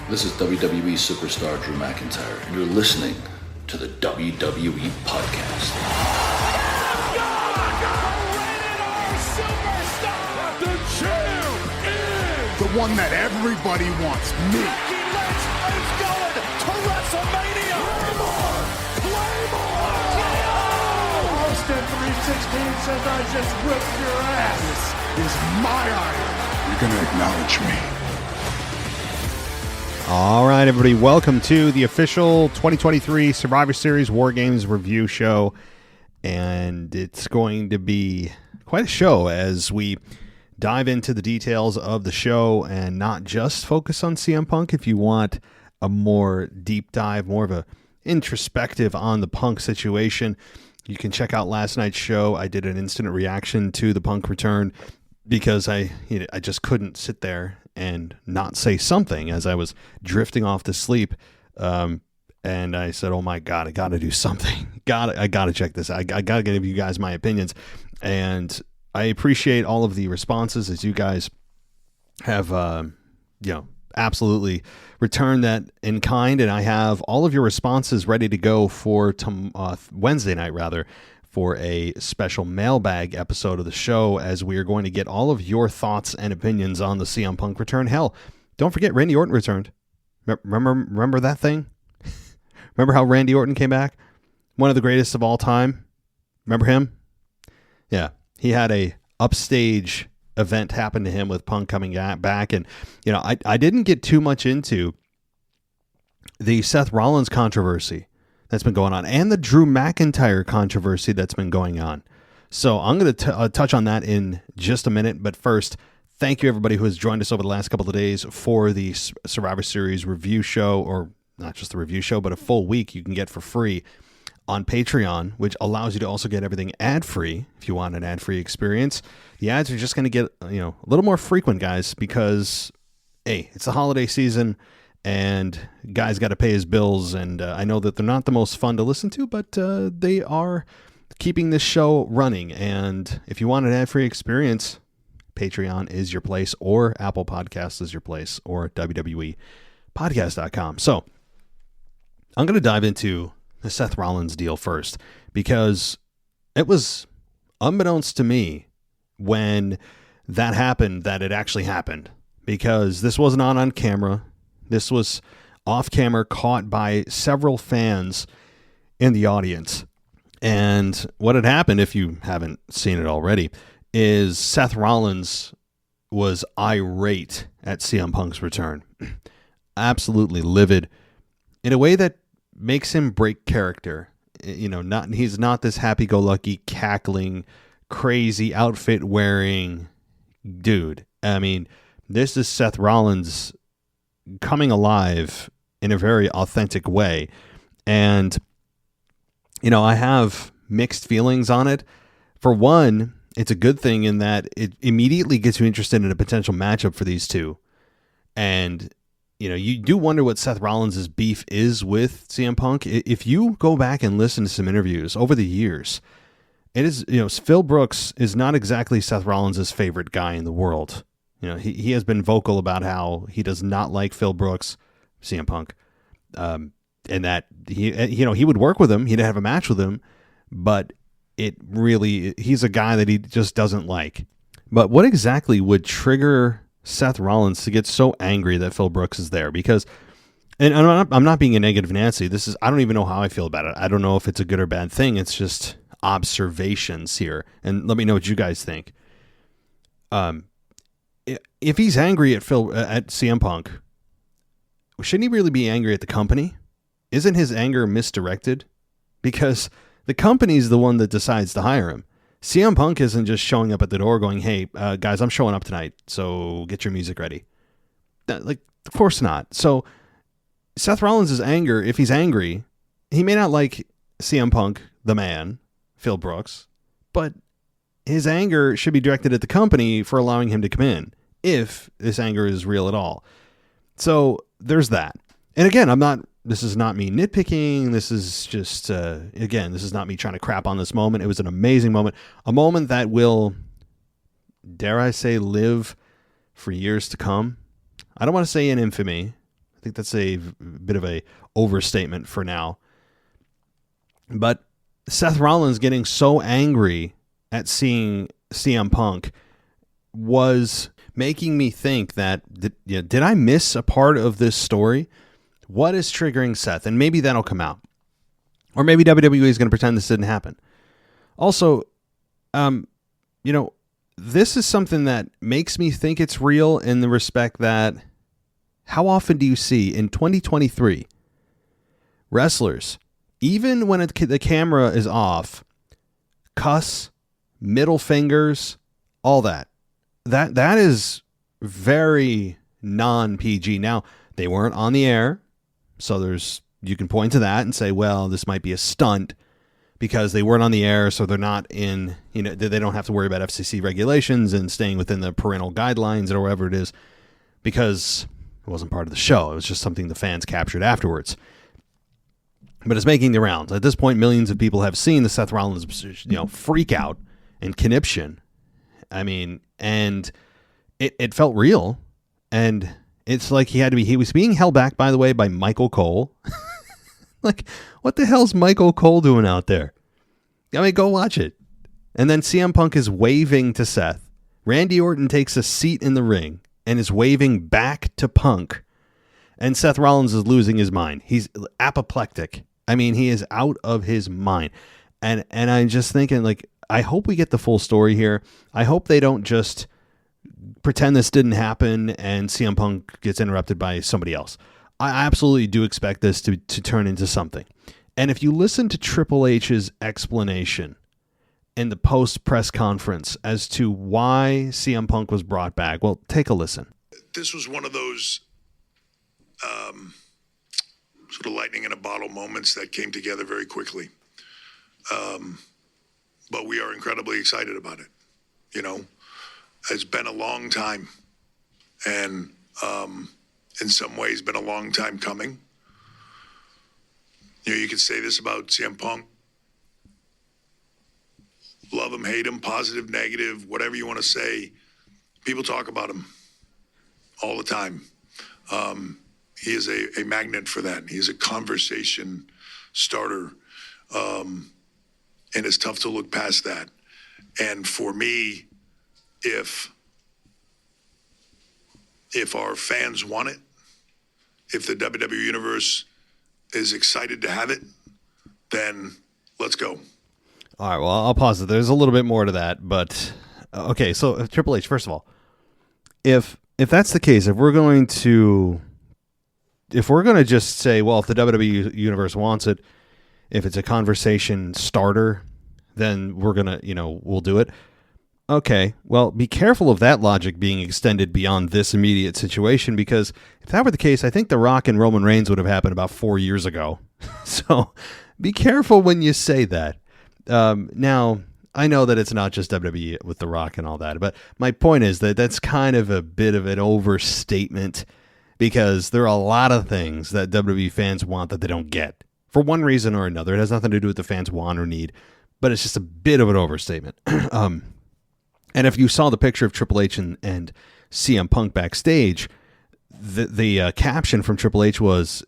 This is WWE superstar Drew McIntyre, and you're listening to the WWE Podcast. The champ is the one that everybody wants, me. Becky Lynch is going to WrestleMania. Claymore! Austin 316 says I just whipped your ass. This is my iron. You're going to acknowledge me. All right, everybody, welcome to the official 2023 Survivor Series War Games review show. And it's going to be quite a show as we dive into the details of the show and not just focus on CM Punk. If you want a more deep dive, more of a introspective on the Punk situation, you can check out last night's show. I did an instant reaction to the Punk return because I just couldn't sit there and not say something as I was drifting off to sleep. And I said, oh my God, I got to do something. I got to check this. I got to give you guys my opinions. And I appreciate all of the responses as you guys have, absolutely returned that in kind. And I have all of your responses ready to go for Wednesday night, for a special mailbag episode of the show, as we are going to get all of your thoughts and opinions on the CM Punk return. Hell, don't forget Randy Orton returned. Remember that thing? Remember how Randy Orton came back? One of the greatest of all time. Remember him? Yeah, he had a upstage event happen to him with Punk coming back. And, I didn't get too much into the Seth Rollins controversy that's been going on and the Drew McIntyre controversy that's been going on. So I'm going to touch on that in just a minute. But first, thank you everybody who has joined us over the last couple of days for the Survivor Series review show, or not just the review show, but a full week you can get for free on Patreon, which allows you to also get everything ad-free if you want an ad-free experience. The ads are just going to get a little more frequent, guys, because, hey, it's the holiday season, and guys got to pay his bills, and I know that they're not the most fun to listen to, but they are keeping this show running. And if you want an ad-free experience, Patreon is your place, or Apple Podcasts is your place, or WWEpodcast.com. So I'm going to dive into the Seth Rollins deal first, because it was unbeknownst to me when that happened that it actually happened, because this wasn't on camera. This was off camera, caught by several fans in the audience. And what had happened, if you haven't seen it already, is Seth Rollins was irate at CM Punk's return. Absolutely livid in a way that makes him break character. He's not this happy-go-lucky, cackling, crazy outfit wearing dude. I mean, this is Seth Rollins coming alive in a very authentic way. And, I have mixed feelings on it. For one, it's a good thing in that it immediately gets you interested in a potential matchup for these two. And, you do wonder what Seth Rollins' beef is with CM Punk. If you go back and listen to some interviews over the years, it is, Phil Brooks is not exactly Seth Rollins' favorite guy in the world. He has been vocal about how he does not like Phil Brooks, CM Punk, and that he would work with him, he'd have a match with him, but he's a guy that he just doesn't like. But what exactly would trigger Seth Rollins to get so angry that Phil Brooks is there? Because, and I'm not being a negative Nancy. I don't even know how I feel about it. I don't know if it's a good or bad thing. It's just observations here, and let me know what you guys think. If he's angry at CM Punk, shouldn't he really be angry at the company? Isn't his anger misdirected? Because the company's the one that decides to hire him. CM Punk isn't just showing up at the door going, hey, guys, I'm showing up tonight, so get your music ready. Of course not. So Seth Rollins' anger, if he's angry, he may not like CM Punk, the man, Phil Brooks, but his anger should be directed at the company for allowing him to come in, if this anger is real at all. So there's that. And again, this is not me nitpicking. This is just, this is not me trying to crap on this moment. It was an amazing moment, a moment that will, dare I say, live for years to come. I don't want to say in infamy. think that's a bit of a overstatement for now. But Seth Rollins getting so angry at seeing CM Punk was making me think that, did I miss a part of this story? What is triggering Seth? And maybe that'll come out. Or maybe WWE is going to pretend this didn't happen. Also, this is something that makes me think it's real in the respect that how often do you see in 2023 wrestlers, even when the camera is off, cuss, middle fingers, all that. That is very non-PG. Now, they weren't on the air, so you can point to that and say, well, this might be a stunt because they weren't on the air, so they're not in, they don't have to worry about FCC regulations and staying within the parental guidelines or whatever it is, because it wasn't part of the show. It was just something the fans captured afterwards. But it's making the rounds. At this point, millions of people have seen the Seth Rollins, freak out and conniption. I mean, and it felt real. And it's like he was being held back, by the way, by Michael Cole. Like, what the hell's Michael Cole doing out there? I mean, go watch it. And then CM Punk is waving to Seth. Randy Orton takes a seat in the ring and is waving back to Punk. And Seth Rollins is losing his mind. He's apoplectic. I mean, he is out of his mind. And I'm just thinking, like, I hope we get the full story here. I hope they don't just pretend this didn't happen and CM Punk gets interrupted by somebody else. I absolutely do expect this to turn into something. And if you listen to Triple H's explanation in the post-press conference as to why CM Punk was brought back, well, take a listen. This was one of those sort of lightning in a bottle moments that came together very quickly. But we are incredibly excited about it. It's been a long time. And in some ways been a long time coming. You could say this about CM Punk. Love him, hate him, positive, negative, whatever you want to say. People talk about him all the time. He is a magnet for that. He is a conversation starter. And it's tough to look past that. And for me, if our fans want it, if the WWE Universe is excited to have it, then let's go. All right, well, I'll pause it. There's a little bit more to that, but okay, so Triple H, first of all, if that's the case, if we're going to just say, well, if the WWE Universe wants it, if it's a conversation starter, then we're going to, we'll do it. Okay, well, be careful of that logic being extended beyond this immediate situation, because if that were the case, I think The Rock and Roman Reigns would have happened about 4 years ago. So be careful when you say that. Now, I know that it's not just WWE with The Rock and all that, but my point is that that's kind of a bit of an overstatement, because there are a lot of things that WWE fans want that they don't get for one reason or another. It has nothing to do with the fans want or need, but it's just a bit of an overstatement. And if you saw the picture of Triple H and CM Punk backstage, the caption from Triple H was,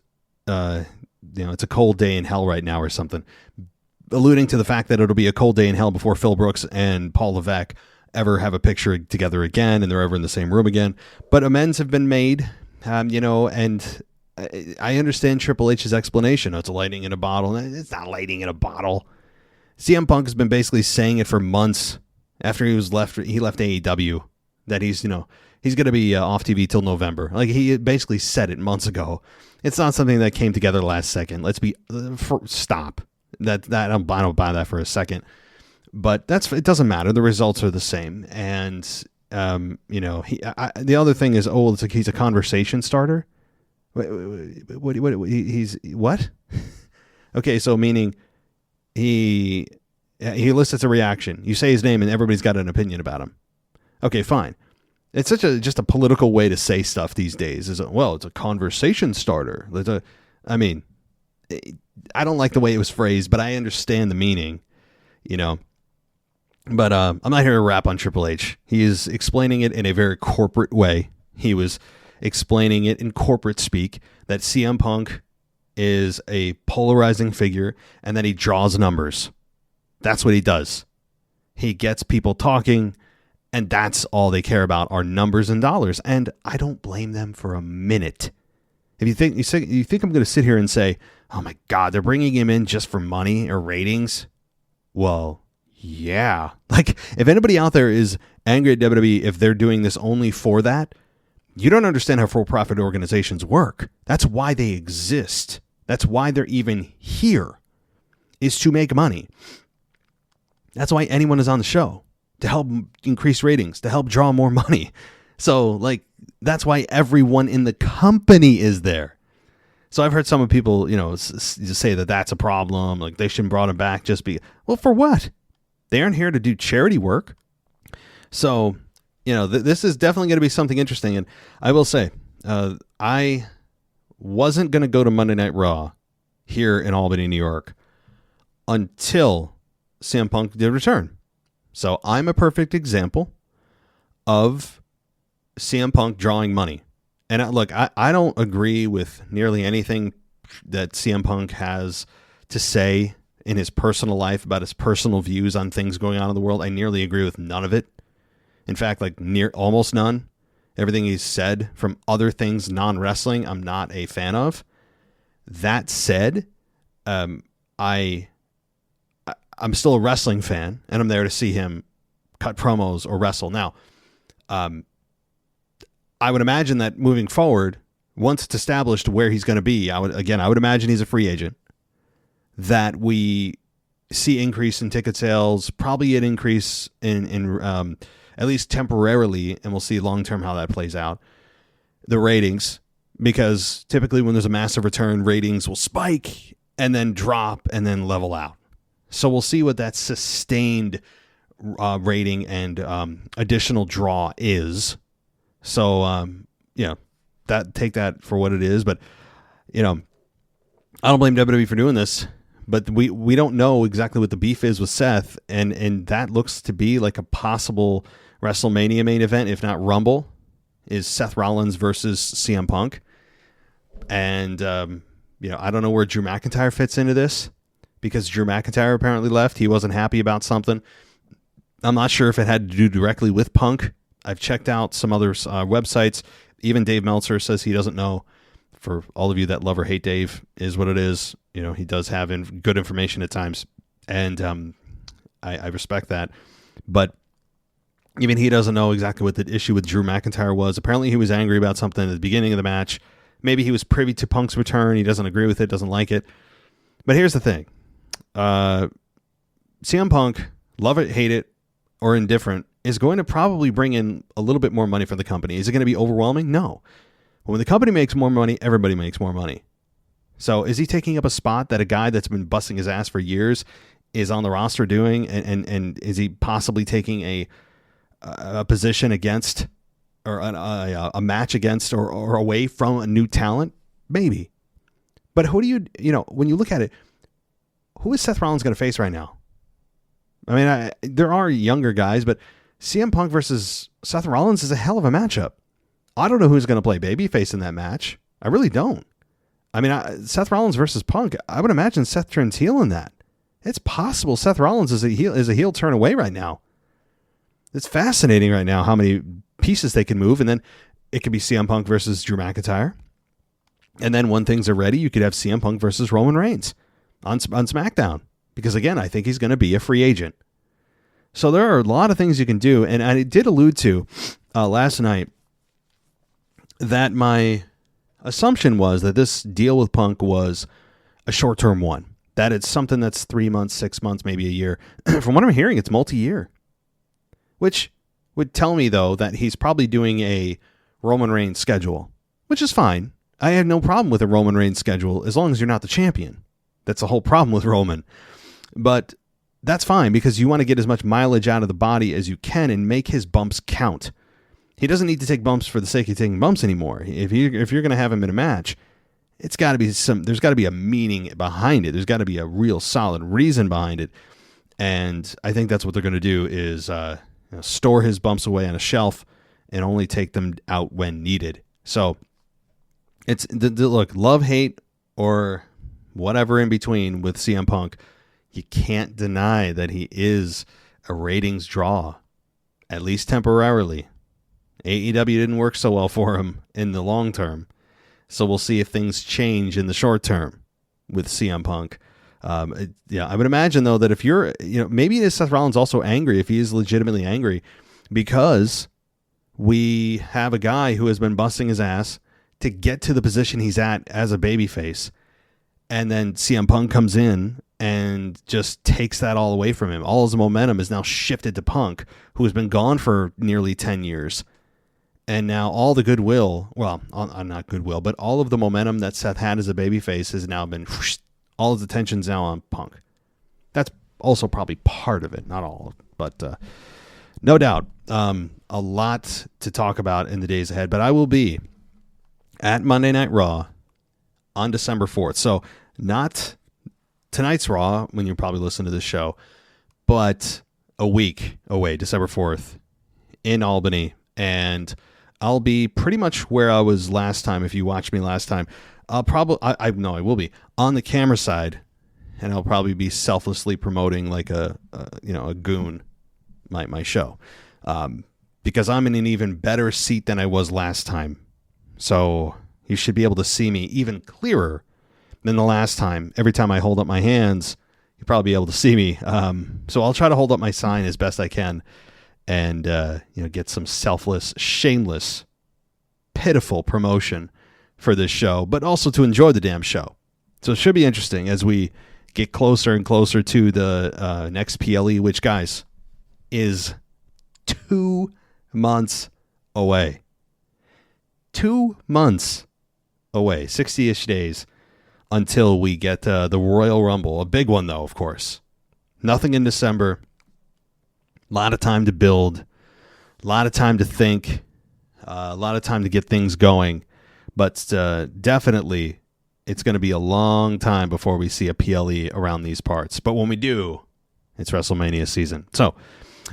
it's a cold day in hell right now or something, alluding to the fact that it'll be a cold day in hell before Phil Brooks and Paul Levesque ever have a picture together again and they're ever in the same room again. But amends have been made, and I understand Triple H's explanation. It's a lightning in a bottle. It's not lightning in a bottle. CM Punk has been basically saying it for months after he left AEW, that he's going to be off TV till November. Like, he basically said it months ago. It's not something that came together last second. Let's be stop. I don't buy that for a second. But it doesn't matter. The results are the same. And the other thing is, it's like he's a conversation starter. He's what? Okay, so meaning he elicits a reaction. You say his name and everybody's got an opinion about him. Okay, fine. It's just a political way to say stuff these days. It's a conversation starter. I don't like the way it was phrased, but I understand the meaning, But I'm not here to rap on Triple H. He is explaining it in a very corporate way. He was explaining it in corporate speak that CM Punk is a polarizing figure and that he draws numbers. That's what he does. He gets people talking, and that's all they care about are numbers and dollars. And I don't blame them for a minute. If you think I'm going to sit here and say, "Oh my God, they're bringing him in just for money or ratings," well, yeah. Like, if anybody out there is angry at WWE if they're doing this only for that, you don't understand how for-profit organizations work. That's why they exist. That's why they're even here, is to make money. That's why anyone is on the show, to help increase ratings, to help draw more money. So, like, that's why everyone in the company is there. So I've heard some of people, say that that's a problem. Like, they shouldn't brought him back just well, for what? They aren't here to do charity work. So, this is definitely going to be something interesting. And I will say, I wasn't going to go to Monday Night Raw here in Albany, New York, until CM Punk did return. So I'm a perfect example of CM Punk drawing money. And I don't agree with nearly anything that CM Punk has to say in his personal life about his personal views on things going on in the world. I nearly agree with none of it. In fact, almost none. Everything he's said from other things, non-wrestling, I'm not a fan of. That said, I'm still a wrestling fan, and I'm there to see him cut promos or wrestle. Now, I would imagine that moving forward, once it's established where he's going to be, I would imagine he's a free agent, that we see increase in ticket sales, probably an increase in at least temporarily, and we'll see long-term how that plays out, the ratings, because typically when there's a massive return, ratings will spike and then drop and then level out. So we'll see what that sustained rating and additional draw is. So, take that for what it is. But, I don't blame WWE for doing this. But we don't know exactly what the beef is with Seth. And that looks to be like a possible WrestleMania main event, if not Rumble, is Seth Rollins versus CM Punk. And, I don't know where Drew McIntyre fits into this, because Drew McIntyre apparently left. He wasn't happy about something. I'm not sure if it had to do directly with Punk. I've checked out some other websites. Even Dave Meltzer says he doesn't know. For all of you that love or hate Dave, is what it is. He does have good information at times, and I respect that. But even he doesn't know exactly what the issue with Drew McIntyre was. Apparently he was angry about something at the beginning of the match. Maybe he was privy to Punk's return. He doesn't agree with it, doesn't like it. But here's the thing. CM Punk, love it, hate it, or indifferent, is going to probably bring in a little bit more money for the company. Is it going to be overwhelming? No. But when the company makes more money, everybody makes more money. So is he taking up a spot that a guy that's been busting his ass for years is on the roster doing? And is he possibly taking a position against, or a match against, or away from a new talent? Maybe. But who do when you look at it, who is Seth Rollins going to face right now? I mean, there are younger guys, but CM Punk versus Seth Rollins is a hell of a matchup. I don't know who's going to play babyface in that match. I really don't. I mean, Seth Rollins versus Punk, I would imagine Seth turns heel in that. It's possible Seth Rollins is a heel turn away right now. It's fascinating right now how many pieces they can move, and then it could be CM Punk versus Drew McIntyre. And then when things are ready, you could have CM Punk versus Roman Reigns on SmackDown. Because, again, I think he's going to be a free agent. So there are a lot of things you can do. And I did allude to last night that my assumption was that this deal with Punk was a short-term one. That it's something that's 3 months, 6 months, maybe a year. From what I'm hearing, it's multi-year. Which would tell me, though, that he's probably doing a Roman Reigns schedule. Which is fine. I have no problem with a Roman Reigns schedule as long as you're not the champion. That's the whole problem with Roman. But that's fine, because you want to get as much mileage out of the body as you can and make his bumps count. He doesn't need to take bumps for the sake of taking bumps anymore. If you're going to have him in a match, there's got to be a meaning behind it. There's got to be a real solid reason behind it. And I think that's what they're going to do is store his bumps away on a shelf and only take them out when needed. So it's look, love, hate, or whatever in between with CM Punk, you can't deny that he is a ratings draw, at least temporarily. AEW didn't work so well for him in the long term. So we'll see if things change in the short term with CM Punk. I would imagine, though, that if you're, maybe Seth Rollins also angry, if he is legitimately angry, because we have a guy who has been busting his ass to get to the position he's at as a babyface. And then CM Punk comes in and just takes that all away from him. All his momentum is now shifted to Punk, who has been gone for nearly 10 years. And now all the goodwill, well, not goodwill, but all of the momentum that Seth had as a babyface has now been, all of the attention's now on Punk. That's also probably part of it, not all, but no doubt, a lot to talk about in the days ahead. But I will be at Monday Night Raw on December 4th. So not tonight's Raw, when you probably listen to this show, but a week away, December 4th, in Albany. And I'll be pretty much where I was last time. If you watched me last time, I will be on the camera side, and I'll probably be selflessly promoting like a goon, my show, because I'm in an even better seat than I was last time. So you should be able to see me even clearer than the last time. Every time I hold up my hands, you'll probably be able to see me. So I'll try to hold up my sign as best I can, and get some selfless, shameless, pitiful promotion for this show, but also to enjoy the damn show. So it should be interesting as we get closer and closer to the next PLE, which, guys, is 2 months away. 2 months away, 60-ish days until we get the Royal Rumble. A big one, though, of course. Nothing in December. A lot of time to build. A lot of time to think. A lot of time to get things going. But definitely, it's going to be a long time before we see a PLE around these parts. But when we do, it's WrestleMania season. So,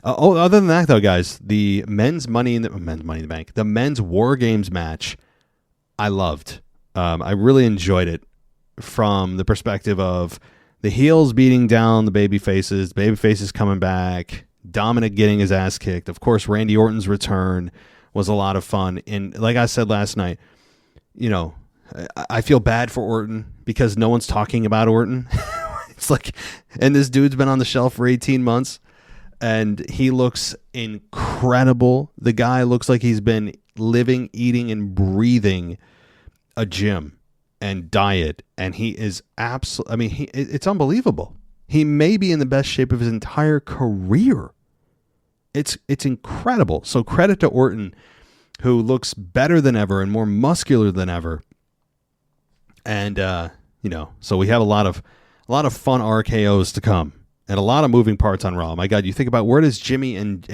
other than that, though, guys, the men's Money in the Bank, the men's War Games match, I loved. I really enjoyed it from the perspective of the heels beating down the babyfaces coming back, Dominic getting his ass kicked. Of course, Randy Orton's return was a lot of fun. And like I said last night, I feel bad for Orton because no one's talking about Orton. It's like, and this dude's been on the shelf for 18 months and he looks incredible. The guy looks like he's been living, eating, and breathing a gym and diet. And he is it's unbelievable. He may be in the best shape of his entire career. It's incredible. So credit to Orton, who looks better than ever and more muscular than ever. And, so we have a lot of fun RKOs to come and a lot of moving parts on Raw. My God, you think about where does Jimmy and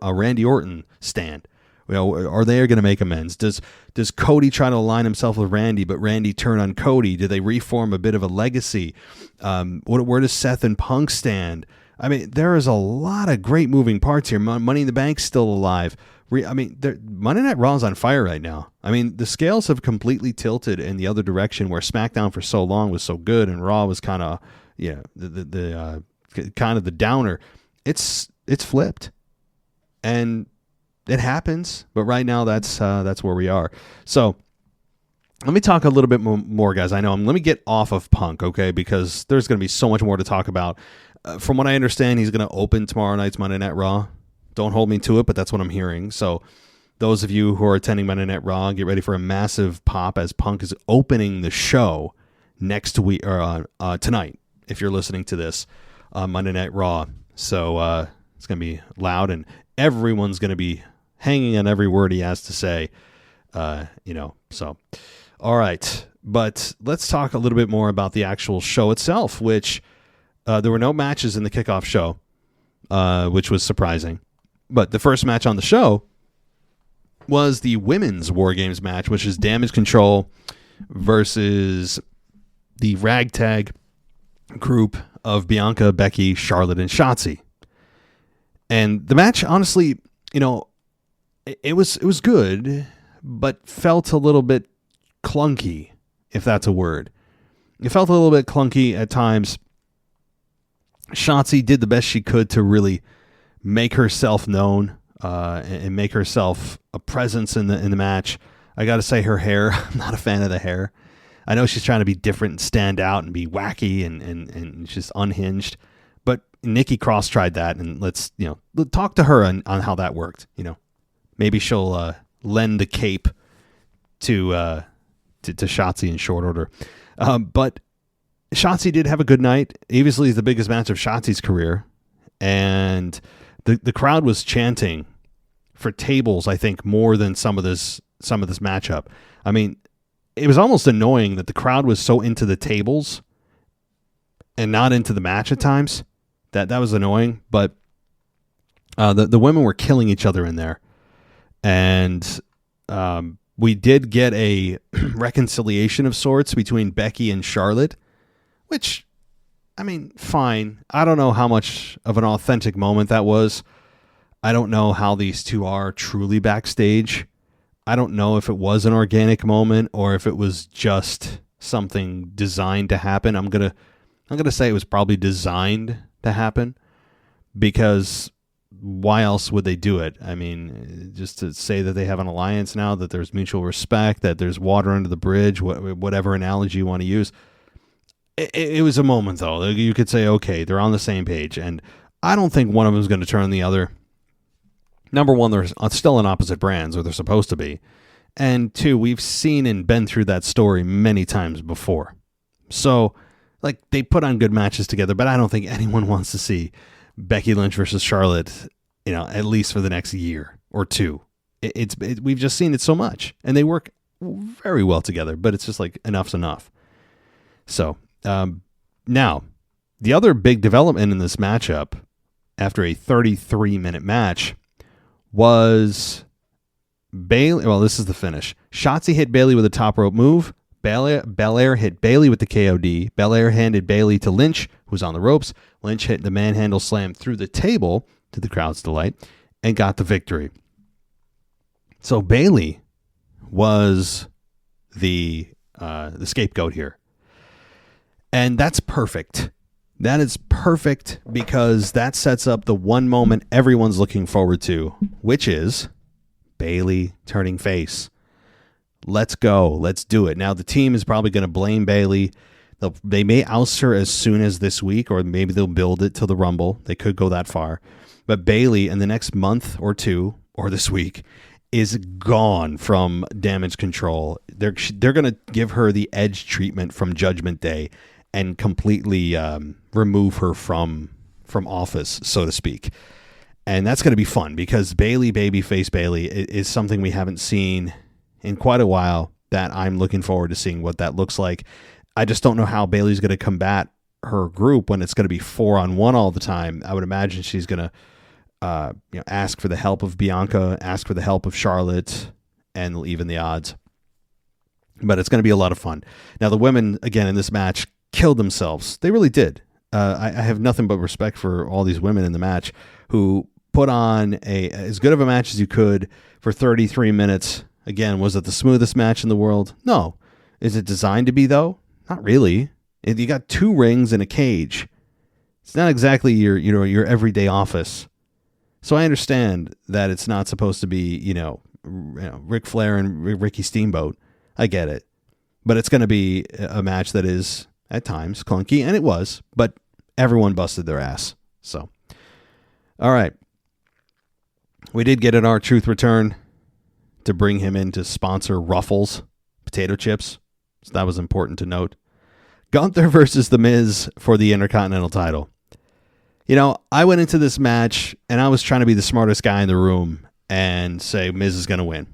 Randy Orton stand? Are they going to make amends? Does Cody try to align himself with Randy, but Randy turn on Cody? Do they reform a bit of a legacy? Where does Seth and Punk stand? I mean, there is a lot of great moving parts here. Money in the Bank's still alive. Monday Night Raw is on fire right now. I mean, the scales have completely tilted in the other direction, where SmackDown for so long was so good and Raw was kind of, the kind of the downer. It's flipped, and it happens. But right now, that's where we are. So let me talk a little bit more, guys. Let me get off of Punk, okay? Because there's going to be so much more to talk about. From what I understand, he's going to open tomorrow night's Monday Night Raw. Don't hold me to it, but that's what I'm hearing. So those of you who are attending Monday Night Raw, get ready for a massive pop as Punk is opening the show next week or tonight. If you're listening to this Monday Night Raw, so it's going to be loud and everyone's going to be hanging on every word he has to say. So all right, but let's talk a little bit more about the actual show itself, which there were no matches in the kickoff show, which was surprising. But the first match on the show was the women's War Games match, which is Damage Control versus the ragtag group of Bianca, Becky, Charlotte, and Shotzi. And the match, honestly, it was good, but felt a little bit clunky, if that's a word. It felt a little bit clunky at times. Shotzi did the best she could to really make herself known and make herself a presence in the match. I got to say, her hair, I'm not a fan of the hair. I know she's trying to be different and stand out and be wacky and just unhinged. But Nikki Cross tried that, and let's talk to her on how that worked. Maybe she'll lend the cape to Shotzi in short order. But Shotzi did have a good night. Obviously, it's the biggest match of Shotzi's career, and the crowd was chanting for tables, I think, more than some of this matchup. I mean, it was almost annoying that the crowd was so into the tables and not into the match at times. That was annoying, but the women were killing each other in there, and we did get a reconciliation of sorts between Becky and Charlotte, which, I mean, fine. I don't know how much of an authentic moment that was. I don't know how these two are truly backstage. I don't know if it was an organic moment or if it was just something designed to happen. I'm gonna say it was probably designed to happen, because why else would they do it? I mean, just to say that they have an alliance now, that there's mutual respect, that there's water under the bridge, whatever analogy you want to use. It was a moment, though. You could say, okay, they're on the same page, and I don't think one of them is going to turn the other. Number one, they're still on opposite brands, or they're supposed to be. And two, we've seen and been through that story many times before. So, like, they put on good matches together, but I don't think anyone wants to see Becky Lynch versus Charlotte, at least for the next year or two. We've just seen it so much, and they work very well together, but it's just like, enough's enough. So, now, the other big development in this matchup, after a 33-minute match, was Bayley. Well, this is the finish. Shotzi hit Bayley with a top rope move. Belair hit Bayley with the KOD. Belair handed Bayley to Lynch, who was on the ropes. Lynch hit the manhandle slam through the table, to the crowd's delight, and got the victory. So Bayley was the scapegoat here. And that's perfect. That is perfect, because that sets up the one moment everyone's looking forward to, which is Bayley turning face. Let's go. Let's do it. Now, the team is probably going to blame Bayley. They may oust her as soon as this week, or maybe they'll build it till the Rumble. They could go that far. But Bayley, in the next month or two, or this week, is gone from Damage Control. They're going to give her the Edge treatment from Judgment Day and completely remove her from office, so to speak. And that's going to be fun, because babyface Bayley is something we haven't seen in quite a while, that I'm looking forward to seeing what that looks like. I just don't know how Bayley's going to combat her group when it's going to be 4-on-1 all the time. I would imagine she's going to ask for the help of Bianca, ask for the help of Charlotte, and even the odds. But it's going to be a lot of fun. Now, the women, again, in this match, killed themselves. They really did. I have nothing but respect for all these women in the match who put on as good of a match as you could for 33 minutes. Again, was it the smoothest match in the world? No. Is it designed to be, though? Not really. You got 2 rings and a cage. It's not exactly your everyday office. So I understand that it's not supposed to be, Ric Flair and Ricky Steamboat. I get it. But it's going to be a match that is, at times, clunky, and it was, but everyone busted their ass. So, all right. We did get an R-Truth return to bring him in to sponsor Ruffles potato chips. So that was important to note. Gunther versus The Miz for the Intercontinental title. I went into this match and I was trying to be the smartest guy in the room and say Miz is going to win.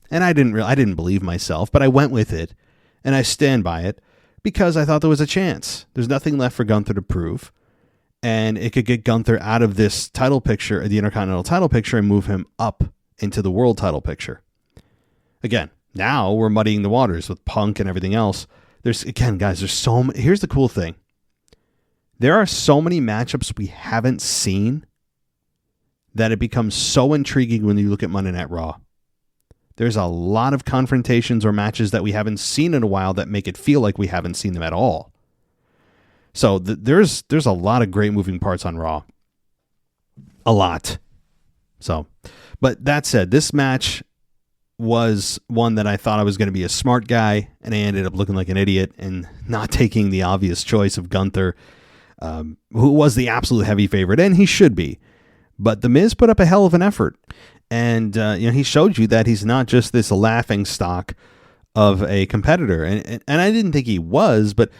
And I didn't believe myself, but I went with it, and I stand by it because I thought there was a chance. There's nothing left for Gunther to prove, and it could get Gunther out of this title picture, the Intercontinental title picture, and move him up into the world title picture. Again, now we're muddying the waters with Punk and everything else. Here's the cool thing. There are so many matchups we haven't seen that it becomes so intriguing when you look at Monday Night Raw. There's a lot of confrontations or matches that we haven't seen in a while that make it feel like we haven't seen them at all. So there's a lot of great moving parts on Raw. A lot. So, but that said, this match was one that I thought I was going to be a smart guy, and I ended up looking like an idiot and not taking the obvious choice of Gunther, who was the absolute heavy favorite, and he should be. But The Miz put up a hell of an effort. And he showed you that he's not just this laughing stock of a competitor. And I didn't think he was, but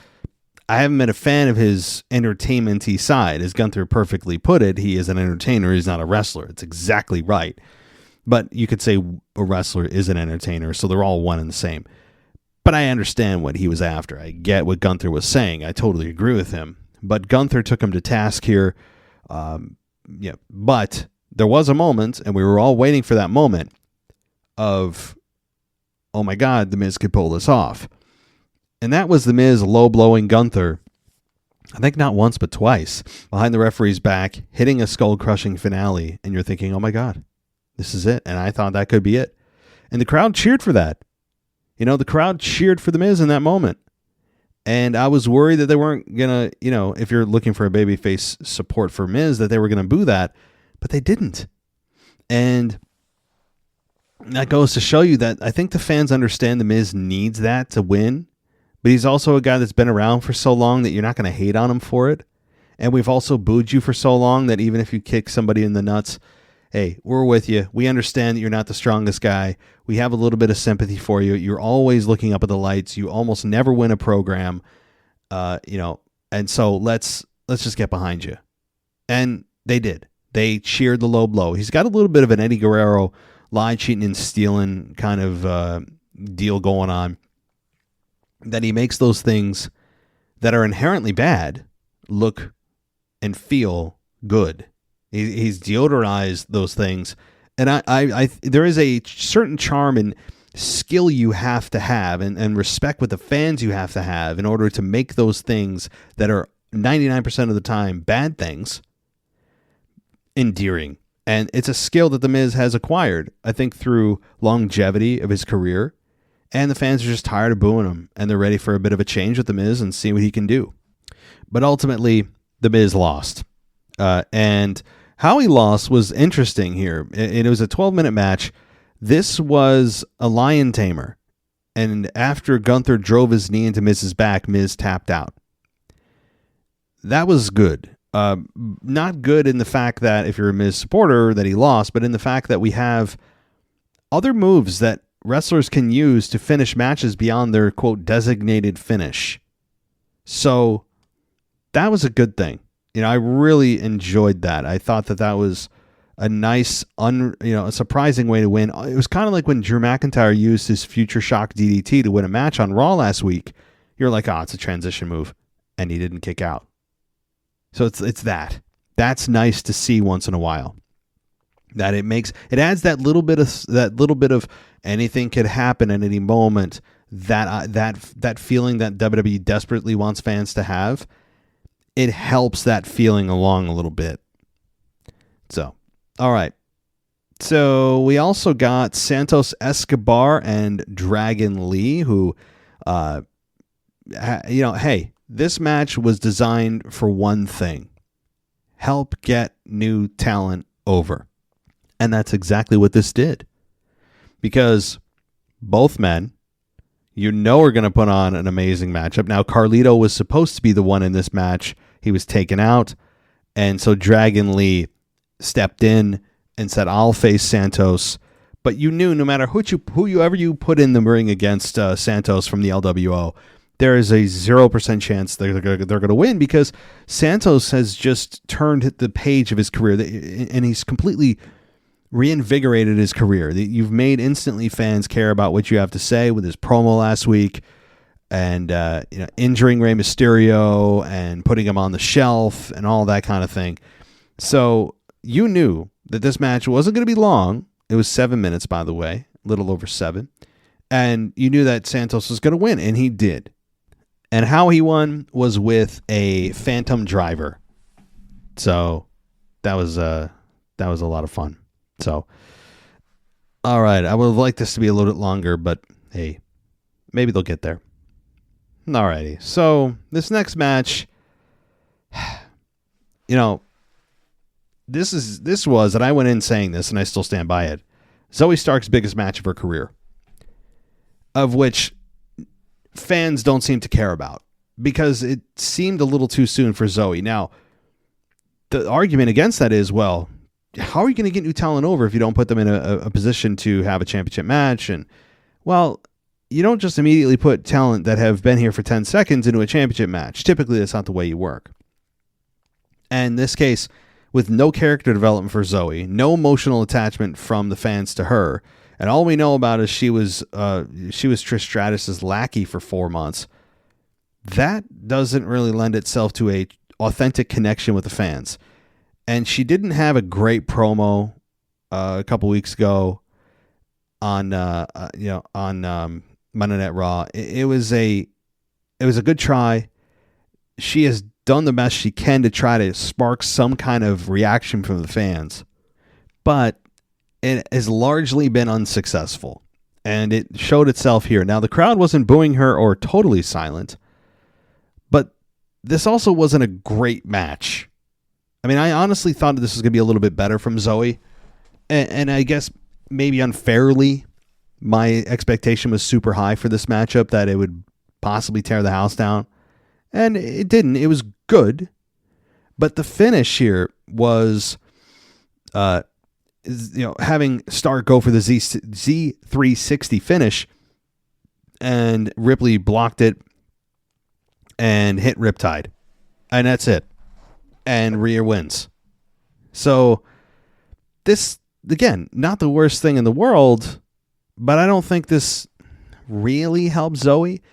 I haven't been a fan of his entertainment-y side. As Gunther perfectly put it, he is an entertainer. He's not a wrestler. It's exactly right. But you could say a wrestler is an entertainer, so they're all one and the same. But I understand what he was after. I get what Gunther was saying. I totally agree with him. But Gunther took him to task here. But there was a moment, and we were all waiting for that moment of, oh my God, The Miz could pull this off. And that was The Miz low-blowing Gunther, I think not once but twice, behind the referee's back, hitting a skull-crushing finale, and you're thinking, oh my God, this is it. And I thought that could be it. And the crowd cheered for that. The crowd cheered for The Miz in that moment. And I was worried that they weren't going to, if you're looking for a babyface support for Miz, that they were going to boo that. But they didn't. And that goes to show you that I think the fans understand The Miz needs that to win. But he's also a guy that's been around for so long that you're not going to hate on him for it. And we've also booed you for so long that even if you kick somebody in the nuts, hey, we're with you. We understand that you're not the strongest guy. We have a little bit of sympathy for you. You're always looking up at the lights. You almost never win a program. And so let's just get behind you. And they did. They cheered the low blow. He's got a little bit of an Eddie Guerrero lie, cheating, and stealing kind of deal going on. That he makes those things that are inherently bad look and feel good. He's deodorized those things. And I there is a certain charm and skill you have to have and respect with the fans you have to have in order to make those things that are 99% of the time bad things endearing. And it's a skill that The Miz has acquired, I think, through longevity of his career. And the fans are just tired of booing him, and they're ready for a bit of a change with The Miz and see what he can do. But ultimately, The Miz lost. And how he lost was interesting here. It was a 12-minute match. This was a lion tamer. And after Gunther drove his knee into Miz's back, Miz tapped out. That was good. Not good in the fact that if you're a Miz supporter that he lost, but in the fact that we have other moves that wrestlers can use to finish matches beyond their, quote, designated finish. So that was a good thing. I really enjoyed that. I thought that was a nice, a surprising way to win. It was kind of like when Drew McIntyre used his Future Shock DDT to win a match on Raw last week. You're like, it's a transition move, and he didn't kick out. So it's that. That's nice to see once in a while. That it adds that little bit of anything could happen at any moment. That feeling that WWE desperately wants fans to have. It helps that feeling along a little bit. So, all right. So we also got Santos Escobar and Dragon Lee, who, hey, this match was designed for one thing: help get new talent over. And that's exactly what this did. Because both men, are going to put on an amazing matchup. Now, Carlito was supposed to be the one in this match. He was taken out. And so Dragon Lee stepped in and said, I'll face Santos. But you knew no matter whoever you put in the ring against Santos from the LWO, there is a 0% chance they're going to win, because Santos has just turned the page of his career, and he's completely reinvigorated his career. You've made instantly fans care about what you have to say with his promo last week, and injuring Rey Mysterio and putting him on the shelf and all that kind of thing. So you knew that this match wasn't going to be long. It was 7 minutes, by the way, a little over 7. And you knew that Santos was going to win, and he did. And how he won was with a Phantom Driver. So that was a lot of fun. So All right, I would have liked this to be a little bit longer, but hey, maybe they'll get there. Alrighty, so this next match, this was, and I went in saying this, and I still stand by it, Zoe Stark's biggest match of her career, of which fans don't seem to care about because it seemed a little too soon for Zoe. Now, the argument against that is, well, how are you going to get new talent over if you don't put them in a position to have a championship match? And, well, you don't just immediately put talent that have been here for 10 seconds into a championship match. Typically, that's not the way you work. And in this case, with no character development for Zoe, no emotional attachment from the fans to her, and all we know about is she was Trish Stratus's lackey for 4 months, that doesn't really lend itself to a authentic connection with the fans. And she didn't have a great promo a couple weeks ago on Monday Night Raw. It was a good try. She has done the best she can to try to spark some kind of reaction from the fans, but it has largely been unsuccessful, and it showed itself here. Now, the crowd wasn't booing her or totally silent, but this also wasn't a great match. I mean, I honestly thought this was going to be a little bit better from Zoe, and I guess maybe unfairly, my expectation was super high for this matchup that it would possibly tear the house down, and it didn't. It was good, but the finish here was, having Stark go for the Z360 finish, and Ripley blocked it and hit Riptide, and that's it. And Rhea wins. So this, again, not the worst thing in the world, but I don't think this really helped Zoe.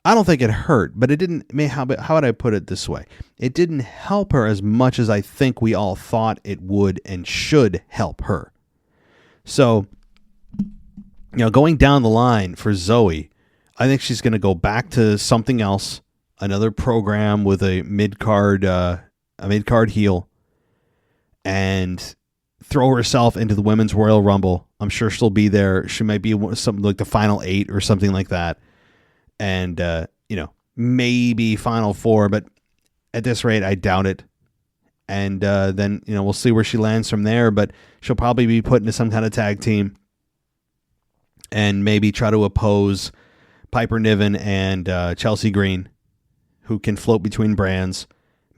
I don't think it hurt, but it didn't. How would I put it this way? It didn't help her as much as I think we all thought it would and should help her. So, going down the line for Zoe, I think she's going to go back to something else, another program with a mid-card heel, and throw herself into the Women's Royal Rumble. I'm sure she'll be there. She might be something like the Final 8 or something like that. And, maybe Final 4, but at this rate, I doubt it. And then, we'll see where she lands from there, but she'll probably be put into some kind of tag team and maybe try to oppose Piper Niven and Chelsea Green, who can float between brands.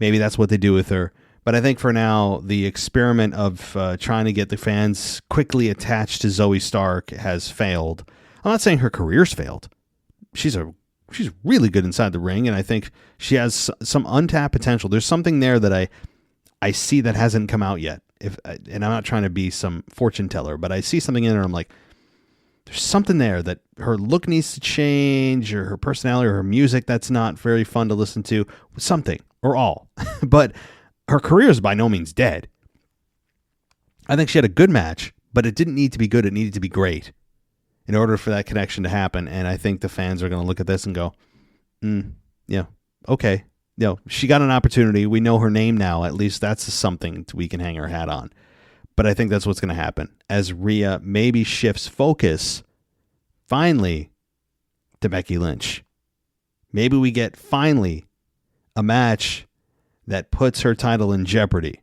Maybe that's what they do with her. But I think for now, the experiment of trying to get the fans quickly attached to Zoe Stark has failed. I'm not saying her career's failed. She's really good inside the ring, and I think she has some untapped potential. There's something there that I see that hasn't come out yet. And I'm not trying to be some fortune teller, but I see something in her. I'm like, there's something there that her look needs to change, or her personality, or her music that's not very fun to listen to. Something, or all. But her career is by no means dead. I think she had a good match, but it didn't need to be good. It needed to be great in order for that connection to happen. And I think the fans are going to look at this and go, okay. She got an opportunity. We know her name now. At least that's something we can hang our hat on. But I think that's what's going to happen as Rhea maybe shifts focus finally to Becky Lynch. Maybe we get finally a match that puts her title in jeopardy,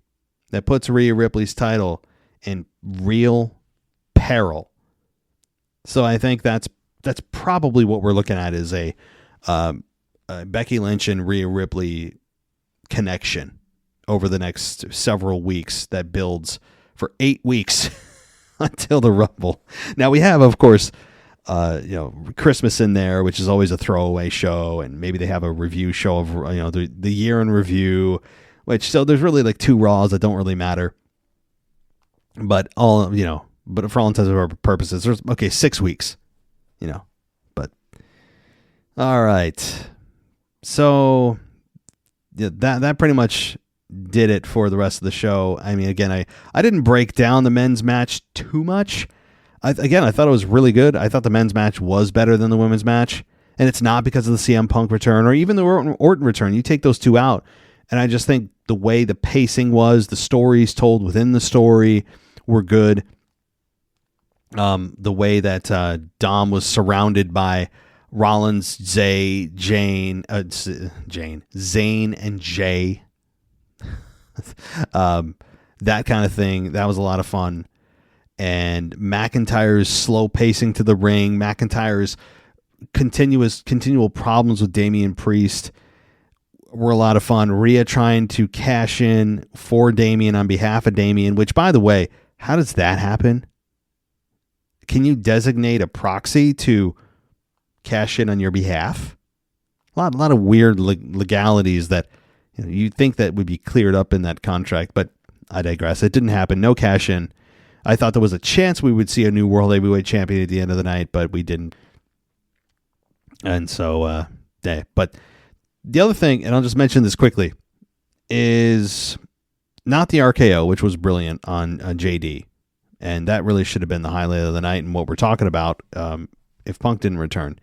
that puts Rhea Ripley's title in real peril. So I think that's probably what we're looking at, is a Becky Lynch and Rhea Ripley connection over the next several weeks that builds for 8 weeks until the Rumble. Now we have, of course, Christmas in there, which is always a throwaway show, and maybe they have a review show of the year in review, so there's really like 2 Raws that don't really matter. But but for all intents and purposes, there's 6 weeks, But all right, so that pretty much did it for the rest of the show. I mean, again, I didn't break down the men's match too much. I thought it was really good. I thought the men's match was better than the women's match, and it's not because of the CM Punk return or even the Orton return. You take those 2 out, and I just think the way the pacing was, the stories told within the story were good. The way that Dom was surrounded by Rollins, Zayn, and Jay. That kind of thing. That was a lot of fun. And McIntyre's slow pacing to the ring, McIntyre's continual problems with Damian Priest were a lot of fun. Rhea trying to cash in for Damian on behalf of Damian, which, by the way, how does that happen? Can you designate a proxy to cash in on your behalf? A lot of weird legalities that you'd think that would be cleared up in that contract, but I digress. It didn't happen. No cash in. I thought there was a chance we would see a new World Heavyweight Champion at the end of the night, but we didn't. And so, but the other thing, and I'll just mention this quickly, is not the RKO, which was brilliant on JD. And that really should have been the highlight of the night and what we're talking about if Punk didn't return.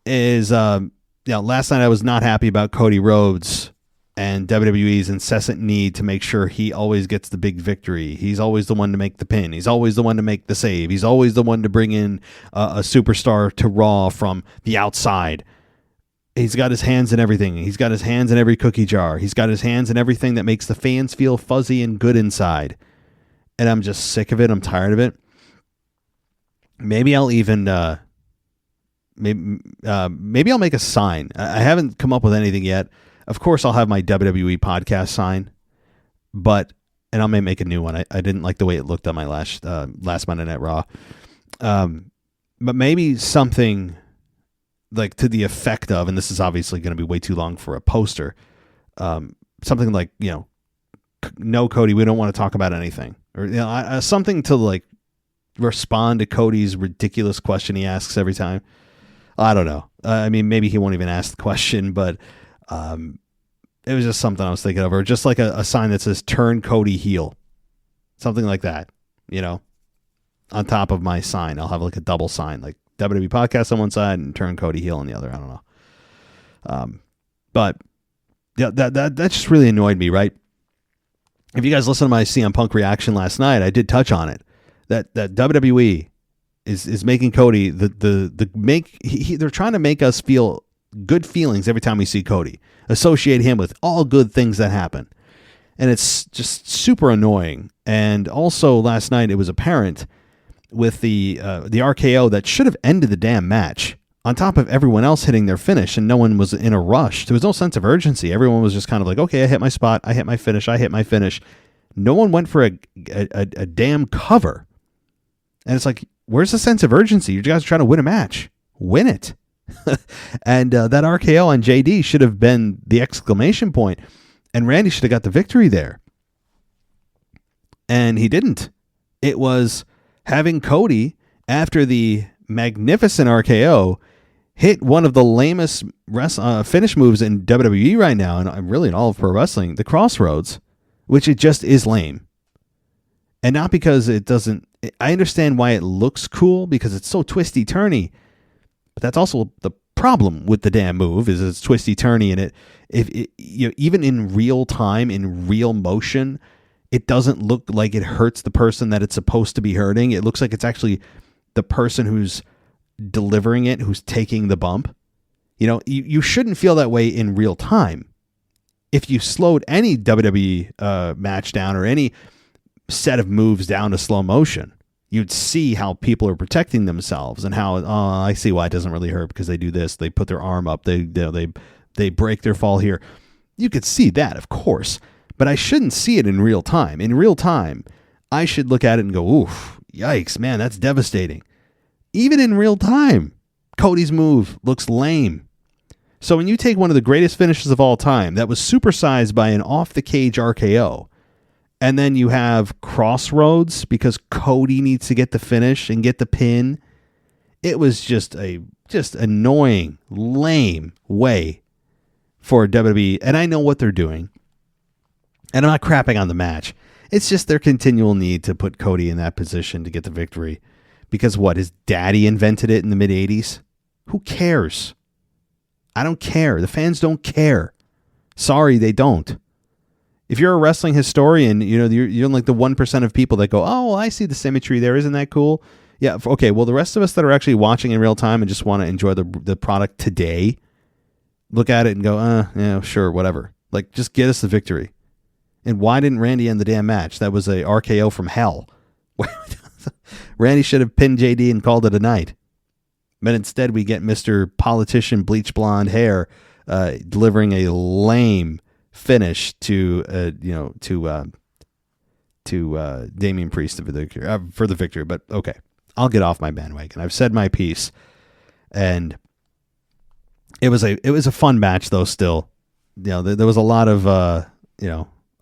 Is, last night I was not happy about Cody Rhodes and WWE's incessant need to make sure he always gets the big victory. He's always the one to make the pin. He's always the one to make the save. He's always the one to bring in a superstar to Raw from the outside. He's got his hands in everything. He's got his hands in every cookie jar. He's got his hands in everything that makes the fans feel fuzzy and good inside. And I'm just sick of it. I'm tired of it. Maybe I'll even maybe I'll make a sign. I haven't come up with anything yet. Of course, I'll have my WWE podcast sign, and I may make a new one. I didn't like the way it looked on my last Monday Night Raw. But maybe something like to the effect of, and this is obviously going to be way too long for a poster, something like, no, Cody, we don't want to talk about anything. Or something to like respond to Cody's ridiculous question he asks every time. I don't know. Maybe he won't even ask the question, but it was just something I was thinking of, or just like a sign that says "Turn Cody heel," something like that. On top of my sign, I'll have like a double sign, like WWE podcast on one side and "Turn Cody heel" on the other. I don't know. But yeah, that just really annoyed me, right? If you guys listen to my CM Punk reaction last night, I did touch on it. That WWE is making Cody they're trying to make us feel good feelings every time we see Cody. Associate him with all good things that happen. And it's just super annoying. And also last night it was apparent with the RKO that should have ended the damn match. On top of everyone else hitting their finish, and no one was in a rush. There was no sense of urgency. Everyone was just kind of like, okay, I hit my spot, I hit my finish. No one went for a damn cover. And it's like, where's the sense of urgency? You guys are trying to win a match. Win it. And that RKO on JD should have been the exclamation point. And Randy should have got the victory there. And he didn't. It was having Cody, after the magnificent RKO, hit one of the lamest finish moves in WWE right now, and really in all of pro wrestling, the Crossroads, which it just is lame. And not because it doesn't... I understand why it looks cool, because it's so twisty-turny, but that's also the problem with the damn move, is it's twisty-turny, and even in real time, in real motion, it doesn't look like it hurts the person that it's supposed to be hurting. It looks like it's actually the person who's delivering it, who's taking the bump. You shouldn't feel that way in real time. If you slowed any WWE match down, or any set of moves down to slow motion, you'd see how people are protecting themselves, and how, I see why it doesn't really hurt, because they do this, they put their arm up, they break their fall here. You could see that, of course, but I shouldn't see it in real time. In real time, I should look at it and go, oof, yikes, man, that's devastating. Even in real time, Cody's move looks lame. So when you take one of the greatest finishes of all time that was supersized by an off-the-cage RKO, and then you have Crossroads because Cody needs to get the finish and get the pin, it was just annoying, lame way for WWE. And I know what they're doing. And I'm not crapping on the match. It's just their continual need to put Cody in that position to get the victory. Because what, his daddy invented it in the mid-'80s? Who cares? I don't care. The fans don't care. Sorry, they don't. If you're a wrestling historian, you're like the 1% of people that go, oh, well, I see the symmetry there. Isn't that cool? Yeah. Okay. Well, the rest of us that are actually watching in real time and just want to enjoy the product today, look at it and go, yeah, sure, whatever. Like, just get us the victory. And why didn't Randy end the damn match? That was a RKO from hell. Randy should have pinned JD and called it a night. But instead, we get Mr. Politician Bleach Blonde Hair delivering a lame finish to Damian Priest for the victory. But okay, I'll get off my bandwagon. I've said my piece, and it was a fun match though. Still, there was a lot of a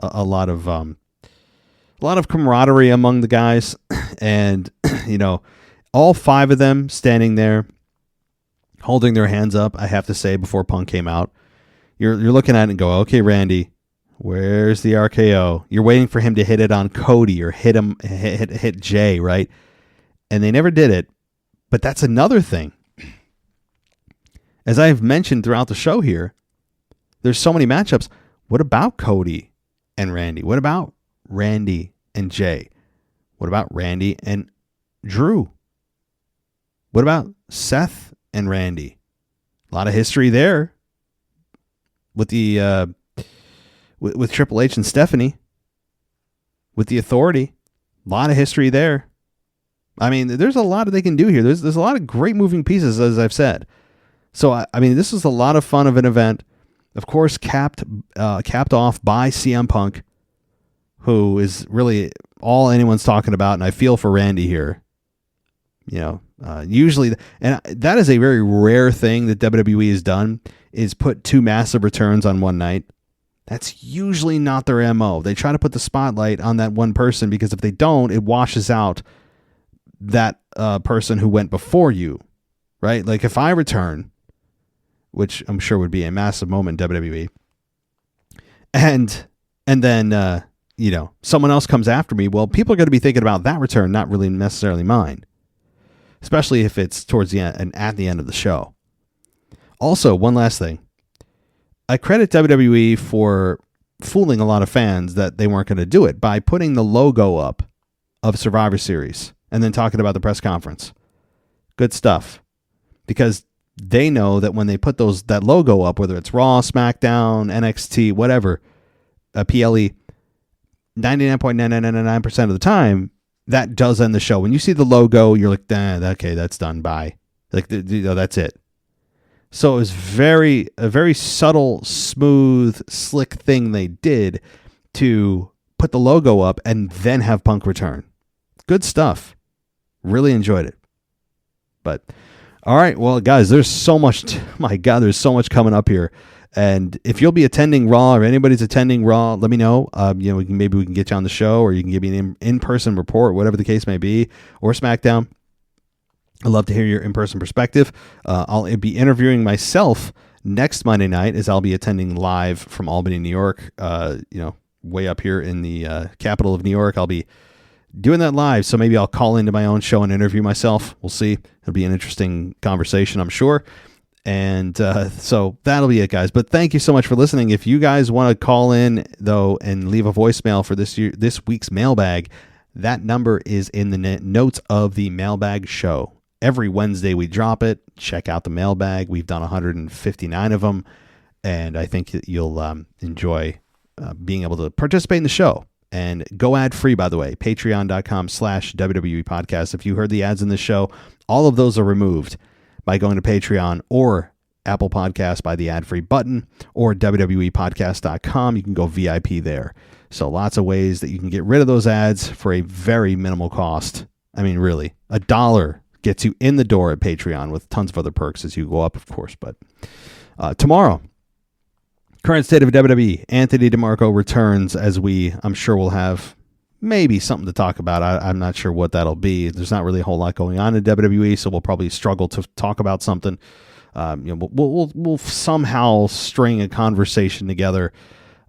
lot of camaraderie among the guys, and all 5 of them standing there holding their hands up. I have to say, before Punk came out, you're looking at it and go, okay, Randy, where's the RKO? You're waiting for him to hit it on Cody or hit Jay, right? And they never did it. But that's another thing. As I've mentioned throughout the show here, there's so many matchups. What about Cody and Randy? What about Randy and Jay? What about Randy and Drew? What about Seth and Randy? A lot of history there with the with Triple H and Stephanie, with the Authority. A lot of history there. I mean, there's a lot that they can do here. There's a lot of great moving pieces, as I've said. So I mean, this is a lot of fun of an event. Of course, capped off by CM Punk, who is really all anyone's talking about, and I feel for Randy here. Usually, and that is a very rare thing that WWE has done, is put 2 massive returns on one night. That's usually not their MO. They try to put the spotlight on that one person, because if they don't, it washes out that person who went before you, right? Like if I return, which I'm sure would be a massive moment in WWE, and then someone else comes after me, well, people are going to be thinking about that return, not really necessarily mine, especially if it's towards the end and at the end of the show. Also, one last thing. I credit WWE for fooling a lot of fans that they weren't going to do it by putting the logo up of Survivor Series and then talking about the press conference. Good stuff. Because they know that when they put that logo up, whether it's Raw, SmackDown, NXT, whatever, PLE, 99.9999% of the time, that does end the show. When you see the logo, you're like, okay, that's done. Bye. Like, that's it. So it was a very subtle, smooth, slick thing they did to put the logo up and then have Punk return. Good stuff. Really enjoyed it. But all right, well, guys, there's so much. My God, there's so much coming up here. And if you'll be attending Raw, or anybody's attending Raw, let me know. Maybe we can get you on the show, or you can give me an in-person report, whatever the case may be, or SmackDown. I'd love to hear your in-person perspective. I'll be interviewing myself next Monday night, as I'll be attending live from Albany, New York. Way up here in the capital of New York. I'll be doing that live, so maybe I'll call into my own show and interview myself. We'll see. It'll be an interesting conversation, I'm sure. And so that'll be it, guys. But thank you so much for listening. If you guys want to call in, though, and leave a voicemail for this week's mailbag, that number is in the notes of the mailbag show. Every Wednesday we drop it. Check out the mailbag. We've done 159 of them, and I think that you'll enjoy being able to participate in the show. And go ad-free, by the way, patreon.com/WWE podcast. If you heard the ads in this show, all of those are removed by going to Patreon or Apple Podcasts by the ad-free button, or WWEpodcast.com. You can go VIP there. So lots of ways that you can get rid of those ads for a very minimal cost. I mean, really, $1 gets you in the door at Patreon, with tons of other perks as you go up, of course. But tomorrow, current state of WWE, Anthony DeMarco returns, as I'm sure we'll have maybe something to talk about. I'm not sure what that'll be. There's not really a whole lot going on in WWE, so we'll probably struggle to talk about something. We'll somehow string a conversation together.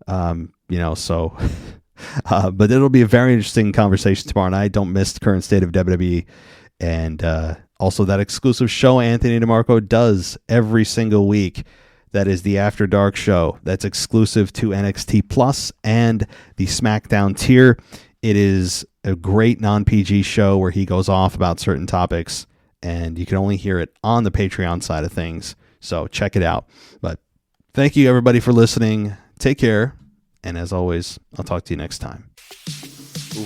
But it'll be a very interesting conversation tomorrow night. Don't miss the current state of WWE. And also that exclusive show Anthony DeMarco does every single week That is the After Dark show. That's exclusive to NXT Plus and the SmackDown tier. It is a great non-PG show where he goes off about certain topics, and you can only hear it on the Patreon side of things. So check it out. But thank you, everybody, for listening. Take care. And as always, I'll talk to you next time.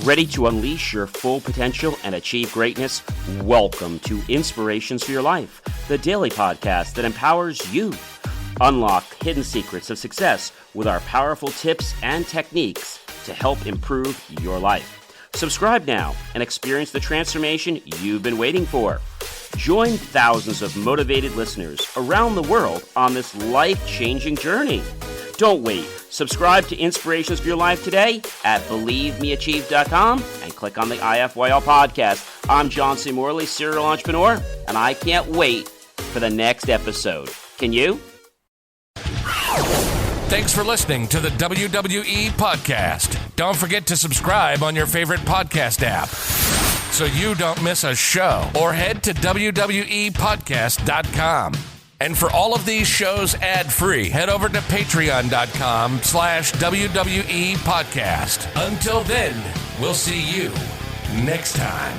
Ready to unleash your full potential and achieve greatness? Welcome to Inspirations for Your Life, the daily podcast that empowers you. Unlock hidden secrets of success with our powerful tips and techniques to help improve your life. Subscribe now and experience the transformation you've been waiting for. Join thousands of motivated listeners around the world on this life-changing journey. Don't wait. Subscribe to Inspirations for Your Life today at BelieveMeAchieve.com and click on the IFYL podcast. I'm John C. Morley, serial entrepreneur, and I can't wait for the next episode. Can you? Thanks for listening to the WWE podcast. Don't forget to subscribe on your favorite podcast app so you don't miss a show, or head to WWEpodcast.com. And for all of these shows ad-free, head over to patreon.com/WWE podcast. Until then, we'll see you next time.